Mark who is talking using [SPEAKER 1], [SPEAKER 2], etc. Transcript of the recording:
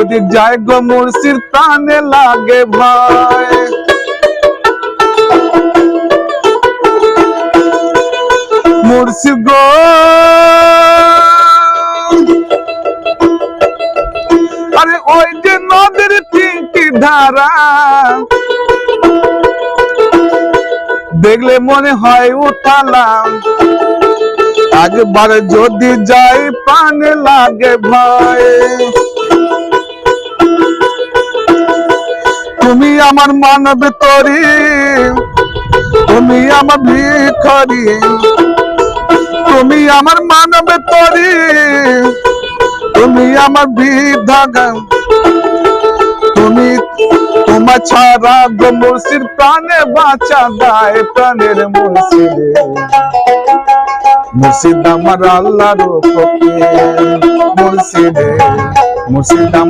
[SPEAKER 1] যদি যায় গো মুর্শিদ প্রাণে লাগে ভয়। মুর্শিদ গো আরে ওই যে নদীর তিনটি ধারা দেখলে মনে হয় উঠালাম, একবার যদি যাই প্রাণে লাগে ভয়। তুমি আমার মানব তরি, তুমি আমার ভিখারি, তুমি আমার মানব তরি, তুমি আমার বিধাগা, তুমি তোমার ছাড়া গো মুর্শিদ প্রাণে বাঁচা দায় প্রাণের মুর্শিদ। মুর্শিদ আমার আল্লাহর ফকির, মুর্শিদ মুর্শিদ আমার